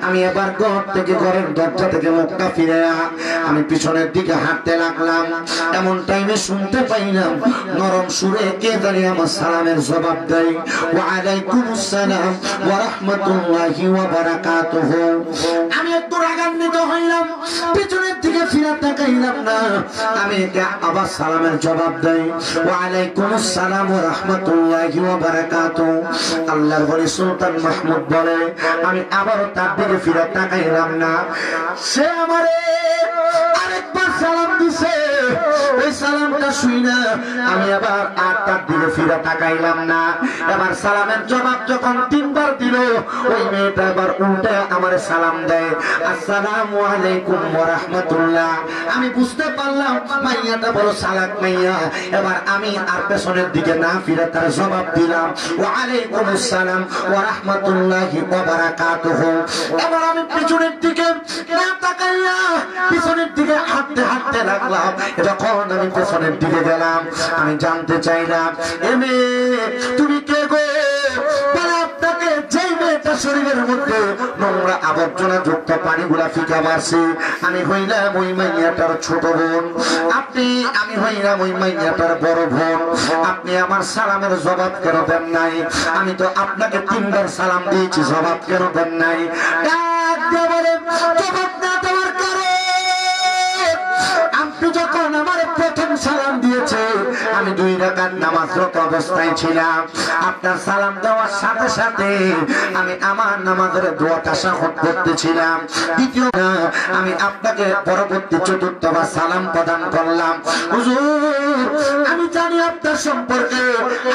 আমি এবার ঘর থেকে ঘরের দরজা থেকে মুখটা ফিরে আমি পিছনের দিকে হাঁটতে লাগলাম। এমন টাইমে শুনতে পাইলাম নরম সুরে কে জানি আমার সালামের জবাব দেয়, ওয়া আলাইকুমুস সালাম ওয়া রাহমাতুল্লাহি ওয়া বারাকাতুহু। আমি একটু রাগান্বিত হইলাম, পিছনের দিকে ফিরে তাকাইলাম না। আমি এটা আবার সালামের জবাব দেই, ওয়া আলাইকুমুস সালাম ওয়া রাহমাতুল্লাহি ওয়া বারাকাতুহু। আল্লাহর ওলি সুলতান মাহমুদ বলে, আমি আবারও তার দিকে ফিরে তাকাইলাম না। সে আমারে আরেকবার সালাম দিছে, ওই সালামটা শুই না আমি আবার আর তার দিকে ফিরে তাকাইলাম না। এবার সালামের জবাব যখন 3 বার দিল, ওই মেয়েটা এবার উল্টে আমারে সালাম দেয়, আসসালামু আলাইকুম ওয়া রাহমাতুল্লাহ। আমি বুঝতে পারলাম মাইয়াটা বড় চালাক মাইয়া। এবার আমি আর পেছনের দিকে না ফিরে তার জবাব দিলাম, ওয়া আলাইকুমুস সালাম ওয়া রাহমাতুল্লাহি ওয়া বারাকাতুহু। এবার আমি পিছনের দিকে না তাকাইয়া পিছনের দিকে হাঁটতে হাঁটতে লাগলাম। যখন আমি পেছনের দিকে গেলাম, আমি জানতে চাইলাম, এ মেয়ে তুমি কে গো? আপনাকে যেই মেয়েটা শরীরের মধ্যে নোংরা আবর্জনা যুক্ত পানিগুলা ফিকা মারছে, আমি হইলাম ওই মাইয়াটার ছোট বোন। আমি হইলাম ওই মাইয়াটার বড় বোন। আপনি আমার সালামের জবাব কেন দেন নাই? আমি তো আপনাকে 3 বার সালাম দিয়েছি, জবাব কেন দেন নাই? জবাব না দেওয়ার কারণ আপনি যখন আমার প্রথম সালাম দিয়েছে আমি 2 রাকাত নামাজরত অবস্থায় ছিলাম। আপনার সালাম দেওয়ার সাথে সাথে আমি আমার নামাজের দোয়া তাশাহুদ করতেছিলাম। দ্বিতীয় আমি আপনাকে পরবর্তী চতুর্থবার সালাম প্রদান করলাম। হুজুর আমি জানি আপনার সম্পর্কে,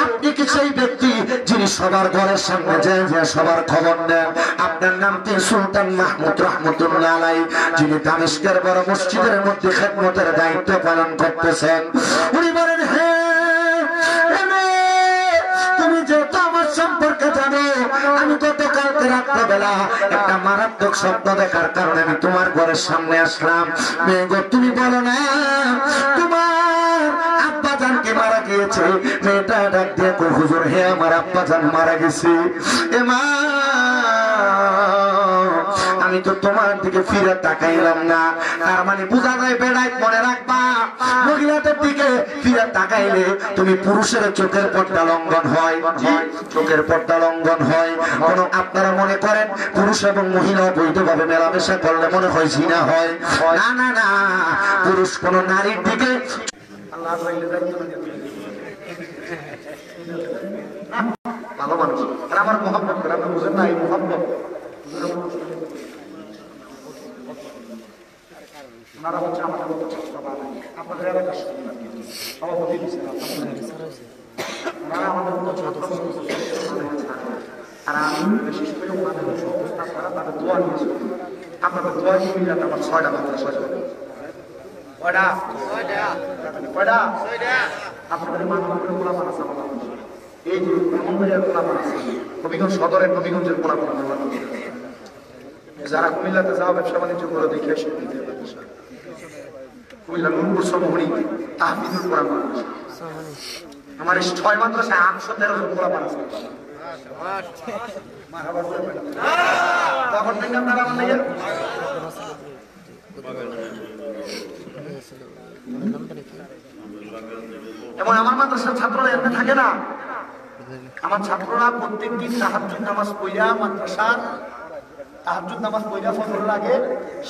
আপনি কি সেই ব্যক্তি যিনি সবার ঘরের সামনে যায় যে সবার খবর নেন? আপনার নাম কি সুলতান মাহমুদ রহমতুল্লাহ আলাইহি, যিনি দামেস্কের বড় মসজিদের মধ্যে খেদমতের দায়িত্ব পালন করতেছেন। উনি বলেন তুমি যেহেতু আমার সম্পর্কে জানো, আমি গতকালকে রাত্রেবেলা একটা মারাত্মক স্বপ্ন দেখার কারণে আমি তোমার ঘরের সামনে আসলাম। মেয়ে তুমি বলো না তোমার আব্বাজানকে মারা গিয়েছে? মেয়েটা ডাক দিয়ে কই হুজুর হে আমার আব্বাজান মারা গেছে। এ মা আমি তো তোমার দিকে ফিরে তাকাইলাম না। তার মানে বোঝা যায় বেড়াইত মনে রাখবা, মহিলাদের দিকে ফিরে তাকাইলে তুমি পুরুষের চোখের পর্দা লঙ্ঘন হয়, চোখের পর্দা লঙ্ঘন হয়। কোন আপনারা মনে করেন পুরুষ এবং মহিলা বৈধভাবে মেলামেশা করলে মনে হয় জিনা হয়? না না না, পুরুষ কোন নারীর দিকে ভালো মানুষ আমার মহব্বত করে, আপনি বুঝেন না এই মহব্বত। ওনারা হচ্ছে আমাদের মতো ছাত্র আপনাদের এলাকার সভাপতি দিচ্ছেন, ওনারা আমাদের মতো ছাত্র আর আমি বিশেষ করে ওনাদের অবস্থা ছাড়া তাদের দোয়া নিয়েছি। আপনাদের দোয়া নিয়ে মিলাতে আমার 6টা মাদ্রাসা চলে। কয়টা? আপনাদের মানবপুরের গোলাপান আছে, এই যে ব্রাহ্মণবাড়িয়ার গোলাপান আছে, নবীগঞ্জ সদরের নবীগঞ্জের গোলাপান আছে। যারা কুমিল্লাতে যাওয়া ব্যবসা বাণিজ্য করে দেখে এসে কুমিল্লা নূরপুর সমহরি তাহফিজুল কোরআন মাদ্রাসা, আমার 6 মাদ্রাসায় 813 জন গোলাপান আছে। তখন থেকে আপনারা আমার লেগে এবং আমার মাদ্রাসার ছাত্ররা এমনি থাকে না। আমার ছাত্ররা প্রত্যেকদিন তাহাজ্জুদ নামাজ পড়া মাদ্রাসার তাহাজ্জুদ নামাজ পড়া ফজরের আগে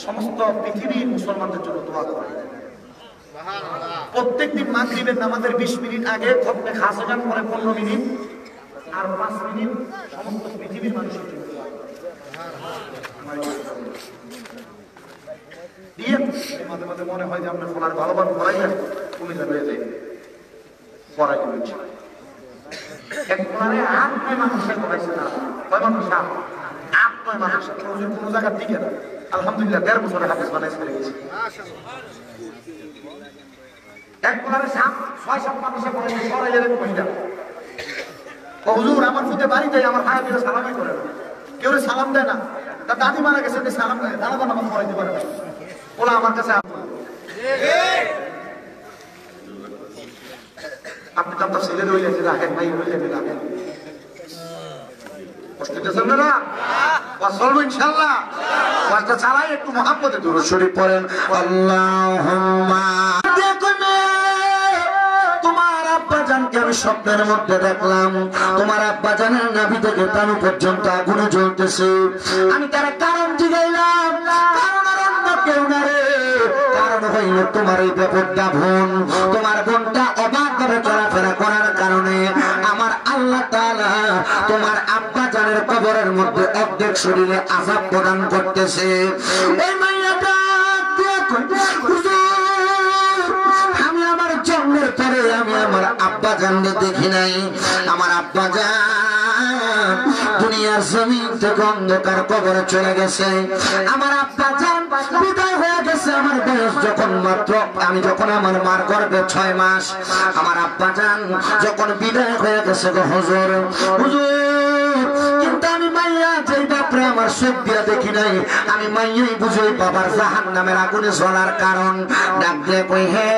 সমস্ত পৃথিবীর মুসলমানদের জন্য দোয়া করে। প্রত্যেকদিন মাগরিবের নামাজের 20 মিনিট আগে খতমে খাস গান করে 15 মিনিট আর 5 মিনিট সমস্ত পৃথিবীর মানুষের জন্য দোয়া করে। দিয়ে মাঝে মাঝে মনে হয় যে আপনার ফলার ভালোবান পড়াই না কুমিল্লা হয়ে যায় পড়াই দিচ্ছে। এক ফলারে 8-9 মানুষের পড়াইছে না, 9 মানুষ 8-9 মানুষ কোনো জায়গার দিকে না। আলহামদুলিল্লাহ 1.5 বছরে হাফেজ বানাইছে ফেলে গেছে। এক ফলারে 6-7 মানুষে পড়াইছে পড়াই এর কইটা হুজুর আমার ফুটে বাড়ি যায়, আমার ভাই দিলে সালামই করে না, কেউ সালাম দেয় না। তার দাদি মারা গেছে, সালাম দেয়, দাদা নামাজ পড়াইতে পারে না। ওলা আমার কাছে আপনি তো আপনার ছেলে রইলে যে রাখেন ভাই রইলে রাখেন, কষ্ট দিতেছেন না? চলবো ইনশাল্লাহ। কাজটা চালাই একটু মহাব্বতে দুরূদ শরীফ পড়েন। আল্লাহুম্মা তোমার আব্বাজানকে আমি স্বপ্নের মধ্যে দেখলাম, তোমার আব্বাজানের নাভি থেকে তালু পর্যন্ত আগুনে জ্বলতেছে। আমি তার কারণ জিগাইলাম, কারণ আর অন্য কেউ না রে, কারণ হইল তোমার এই বেপরদা বোন। তোমার বোনটা অবাধভাবে চলাফেরা করার কারণে আমার আল্লাহ তাআলা তোমার আব্বাজানের কবরের মধ্যে অর্ধেক শরীরে আযাব প্রদান করতেছে। এই মাইয়াটা আমি আমার জন্মের পরে আমি আমার আব্বাজানকে দেখি নাই। আমার আব্বাজান দুনিয়ার জমিন থেকে অন্ধকার কবরে চলে গেছে। আমার আব্বাজান বিদায় হয়ে গেছে। আমার বয়স যখন মাত্র আমি যখন আমার মার গর্ভে 6 মাস, আমার আব্বাজান যখন বিদায় হয়ে গেছে গো হুজুর, কিন্তু আমি মাইয়া যেই বাপরে আমার চোখ দিয়া দেখি নাই, আমি মাইয়াই বুঝি বাবার জাহান্নামের আগুনে জ্বলার কারণ। ডাক দিয়ে কই হে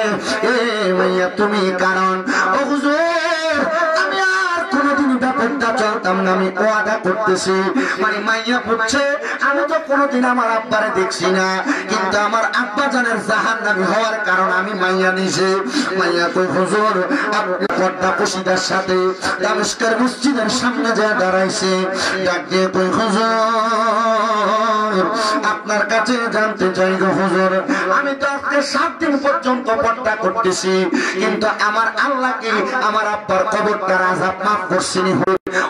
এ মাইয়া তুমি কারণ। ও হুজুর আমি আর কোনোদিন ব্যাপারটা চলতাম না, আমি ওয়াদা করতেছি। মানে মাইয়া বুঝছে আমি তো কোনোদিন আমার আব্বারে দেখছি না, কিন্তু আমার আব্বা জানের জাহান্নামী হওয়ার কারণ আমি মাইয়া নিছে। মাইয়া কই হুজুর আপনি পর্দা পশিদার সাথে দামেস্কের মসজিদের সামনে যা দাঁড়াইছে, ডাক দিয়ে কই হুজুর হুজুর আপনার কাছে জানতে চাই গো হুজুর, আমি তো আজকে 7 দিন পর্যন্ত পর্দা করতেছি, কিন্তু আমার আল্লাহ কি আমার আব্বার কবরটার আযাব মাফ করছেন?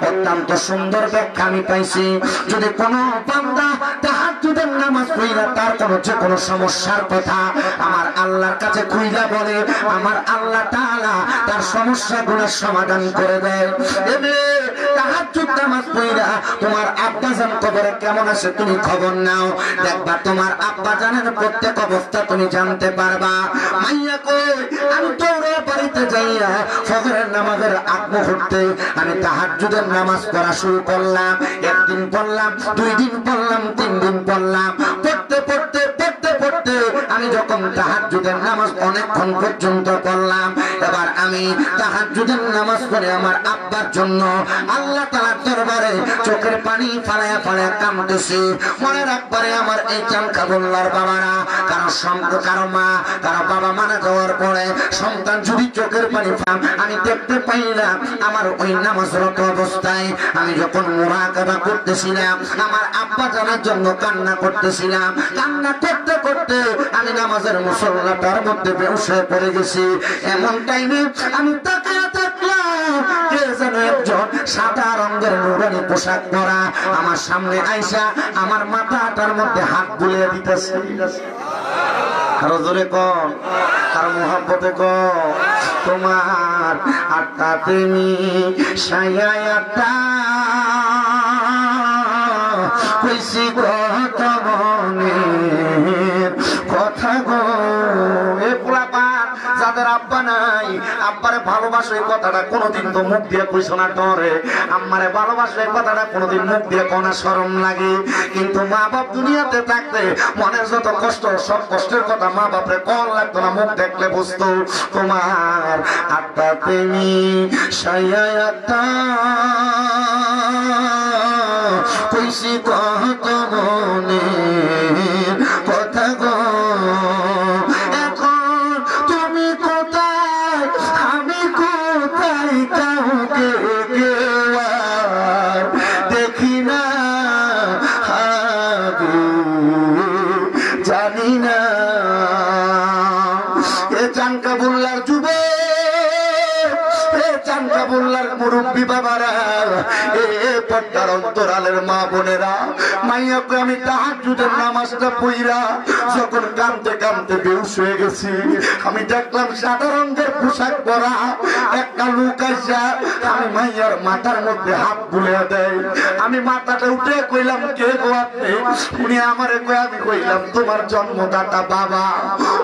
অত্যন্ত সুন্দর ব্যাখ্যা আমি পাইছি। যদি কোনো বান্দা তাহাজ্জুদের নামাজ পড়া তার কোনো সমস্যার কথা আমার আল্লাহর কাছে খুইলা বলে, আমার আল্লাহ তাআলা তার সমস্যাগুলোর সমাধান করে দেয়। এবে তাহাজ্জুদ নামাজ পড়া তোমার আব্বাজান কবরে কেমন আছে তুমি খবর নাও, দেখবা তোমার আব্বাজানের প্রত্যেক অবস্থা তুমি জানতে পারবা। মাইয়া কই আমি দৌড়ে বাড়িতে যাইয়া ফজরের নামাজের আগ মুহূর্তে আমি তাহাজ্জুদের নামাজ পড়া শুরু করলাম। একদিন পড়লাম, 2 দিন পড়লাম, 3 দিন পড়লাম, পড়তে পড়তে পড়তে পড়তে আমি যখন তাহাজ্জুদের নামাজ অনেকক্ষণ পর্যন্ত পড়লাম, এবার আমি তাহাজ্জুদের নামাজ পড়ে আমার আব্বার জন্য আল্লাহ তাআলার দরবারে চোখের পানি ফালায়া ফালায়া কাঁদতেছি। মনে রাখবারে আমার এই চানকাবুল্লার বাবারা, কারো মা কারো বাবা মারা যাওয়ার পরে সন্তান যদি চোখের পানি পান, আমি দেখতে পাইলাম আমার ওই নামাজরত অবস্থায় আমি যখন মুরাকাবা করতেছিলাম, আমার আব্বা জানার জন্য কান্না করতেছিলাম। কান্না করতে করতে আমি নামাজের মুসল্লাটার মধ্যে বেহুশ হয়ে পড়ে গেছি। এমন টাইমে আমি তাকিয়ে দেখলাম কে যেন একজন সাদা রঙের নুরানি পোশাক পরা আমার সামনে আইসা আমার মাথাটার মধ্যে হাত বুলিয়ে দিতেছে। আরো জোরে কন, আর মোহাব্বতে কন, তোমার আত্মা তুমি সায়াটা কইছি কত মনের কথা গো। এ পোলাপান যাদের আব্বা নাই, আব্বারে ভালোবাসো এই কথাটা কোনোদিন তো মুখ দিয়ে কইছো না ডরে, আম্মারে ভালোবাসো এই কথাটা কোনোদিন মুখ দিয়ে কোনা শরম লাগে। কিন্তু মা বাপ দুনিয়াতে থাকতে মনের যত কষ্ট, সব কষ্টের কথা মা বাপরে কোন লাগতো না, মুখ দেখলে বুঝতো। তোমার আত্মা তুমি সায়াটা কইছি কত মনের কথা গো। এখন তুমি কোথায়, আমি কোথায়, কাউকে দেখি না, জানি না। এ চানকাবুল্লার যুবে, এ চানকাবুল্লার মুরব্বী বাবারা, এ পর্দার অন্তরালের মা বোনেরা, মাইয়াকে আমি তাহাজ্জুদের নামাজটা পড়া যখন কাঁদতে কাঁদতে বেহুশ হয়ে গেছি, আমি দেখলাম সাদা রঙের পোশাক পরা একটা লোক আইসা আমি মাইয়ার মাথার মধ্যে হাত বুলিয়ে দেয়। আমি মাথাটা উঠে কইলাম কে গো আপনি? উনি আমারে কই, আমি কইলাম তোমার জন্মদাতা বাবা।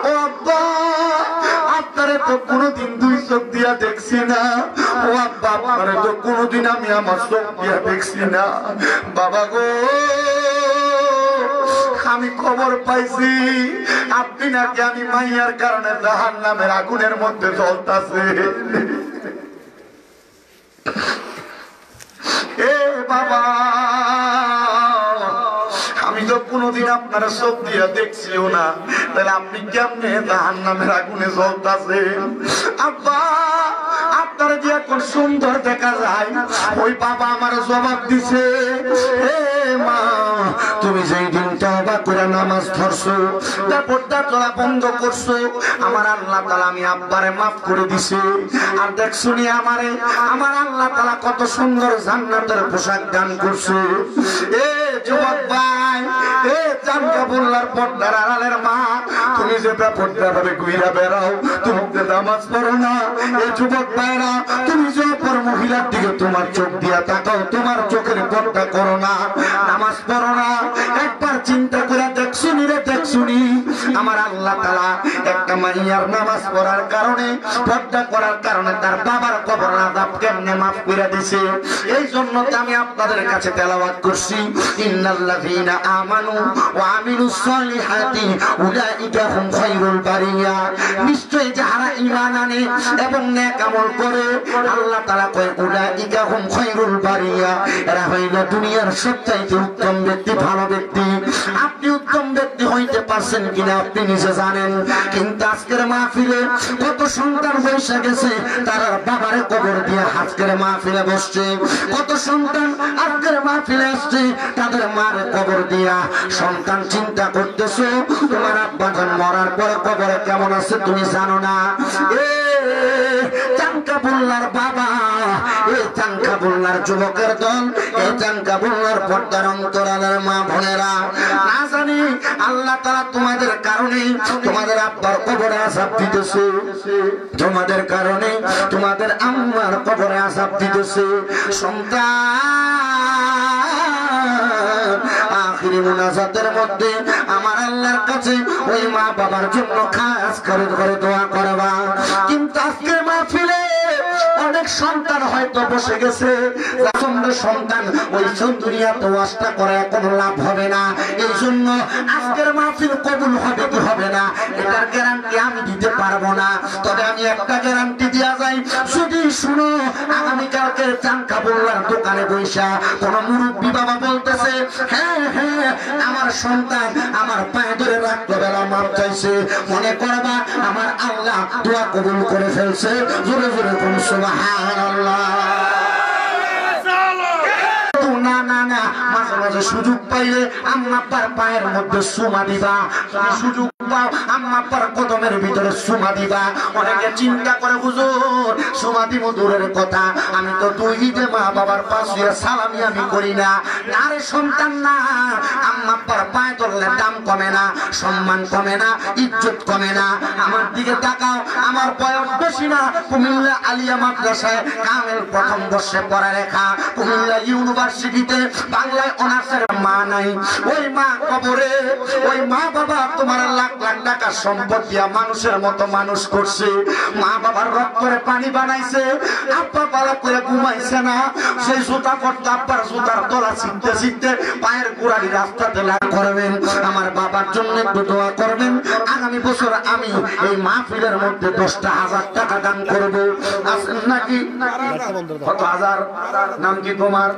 ও আব্বা, আপনারে তো কোনোদিন 2 চোখ দিয়া দেখছি না। ও আব্বা, আপনারে তো কোনোদিন আমি আমার চোখ দিয়া দেখছি না। বাবা গো, আমি খবর পাইছি আপনি নাকি আমি মাইয়ার কারণে জাহান্নামের আগুনের মধ্যে জ্বলতাছে। এ বাবা, আমি তো কোনোদিন আপনারা চোখ দিয়া দেখছিও না, তাহলে আপনি কেমনে জাহান্নামের আগুনে জ্বলতাছে? আব্বা, আপনারা যে এখন সুন্দর দেখা যায়, ওই বাবা আমার জবাব দিছে, হে মা, তুমি যেই দিন তওবা করে নামাজ ধরছো, পর্দা চলা বন্ধ করছো, আমার আল্লাহ তাআলা আমি আব্বারে মাফ করে দিছে। আর দেখছুনি আমারে আমার আল্লাহ তাআলা কত সুন্দর জান্নাতের পোশাক দান করছে। এ যুবক ভাই, এ চানকাবুল্লার পর্দার আড়ালের মা, তুমি যে পর্দা ভাবে ঘুরে বেড়াও, তুমি যে নামাজ পড়ো না, এ যুবক ভাইরা, তুমি যে অপর মহিলার দিকে তোমার চোখ দিয়া তাকাও, তোমার চোখের পর্দা করো না, নামাজ পড়ো না, একবার চিন্তা করে দেখছুনি রে, দেখছুনি আমার আল্লাহ তাআলা একটা মাইয়ার নামাজ পড়ার কারণে, পর্দা করার কারণে তার বাবার কবর আযাব কেমনে মাফ করে দিয়েছে। এই জন্য আমি আপনাদের কাছে তেলাওয়াত করছি, ইন্নাল্লাযীনা আমানু ওয়া আমিলুস সালিহাতি উলাইকা হুম খায়রুল বারিয়া। নিশ্চয় যারা ঈমান আনে এবং নেক আমল করে, আল্লাহ তাআলা কয় উলাইকা হুম খায়রুল বারিয়া, এরা হইল দুনিয়ার সবচাইতে উত্তম ব্যক্তি, ভালো ব্যক্তি। আপনি উত্তম ব্যক্তি হইতে পারছেন কিনা আপনি নিজে জানেন, কিন্তু আজকের মাহফিলে কত সন্তান বসে গেছে, তারা বাবারে কবর দিয়ে আজকের মাহফিলে বসছে। কত সন্তান আজকের মাহফিলে আসছে, তাদের মার কবর দিয়া সন্তান চিন্তা করতেছো তোমার আব্বা জান মরার পরে কবরে কেমন আছে তুমি জানো না। চাঙ্কাবুল্লার বাবা, এই চাঙ্কাবুল্লার যুবকের দল, এই চাঙ্কাবুল্লার পর্দার অন্তরালের মা বোনেরা, না জানি আল্লাহ তাআলা তোমাদের কারণে তোমাদের আব্বার কবরে আযাব দিতেছে, তোমাদের কারণে তোমাদের আম্মার কবরে আযাব দিতেছে। সন্তান আখিরি মুনাজাতের মধ্যে আমার আল্লাহর কাছে ওই মা বাবার জন্য খাস করে করে দোয়া করবা। কিন্তু আজকে মাহফিলে অনেক সন্তান হয়তো বসে গেছে, সন্তান ওই দুনিয়াতে ওয়াজটা করে কোনো লাভ হবে না। এই জন্য আজকের মাহফিল কবুল হবে কি হবে না এটার গ্যারান্টি আমি দিতে পারবো না। তবে আমি একটা গ্যারান্টি দেওয়া যায়, যদি শুনো আগামীকালকে চাঙ্কাবুল্লার দোকানে বৈশা কোন মুরব্বী বাবা বলতেছে হ্যাঁ হ্যাঁ আমার সন্তান আমার পায়ে ধরে রাত্রবেলা মাপ চাইছে, মনে করবা আমার আল্লাহ দোয়া কবুল করে ফেলছে। জোরে জোরে কোন সুবহানাল্লাহ। না না না, মাঝে মাঝে সুযোগ পাইলে আম্মা আব্বার পায়ের মধ্যে চুমা দিবা, তুমি সুযোগ পাও আম্মা আব্বার কদমের ভিতরে চুমা দিবা। অনেকে চিন্তা করে হুজুর চুমা দিব দূরের কথা, আমি তো দুই ঈদে মা বাবার পাশে সালামি আমি করি না। আরে সন্তান না, আম্মা আব্বার পায়ে ধরলে দাম কমে না, সম্মান কমে না, ইজ্জত কমে না। আমার দিকে তাকাও, আমার বয়স বেশি না, কুমিল্লা আলিয়া মাদ্রাসায় কামেল প্রথম বর্ষে পড়ালেখা, কুমিল্লা ইউনিভার্সিটিতে বাংলায় অনার্সের মা নাই, ওই মা কবরে, ওই মা বাবা তোমার লাখ লাখ টাকা সম্পদ দিয়া মানুষের মতো মানুষ করছে, মা বাবার রক্তরে পানি বানাইছে, আব্বা পালা করে ঘুমাইছে না, সেই জুতা পড়তে আব্বার জুতার তলা ছিটতে ছিটতে পায়ের গোড়ালি রাস্তাতে লাগ করবেন। আমার বাবার জন্য একটু দোয়া করবেন, আগামী বছর আমি এই মাহফিলের মধ্যে 10,000 টাকা দান করব। আছেন নাকি? কত হাজার? নাম কি তোমার?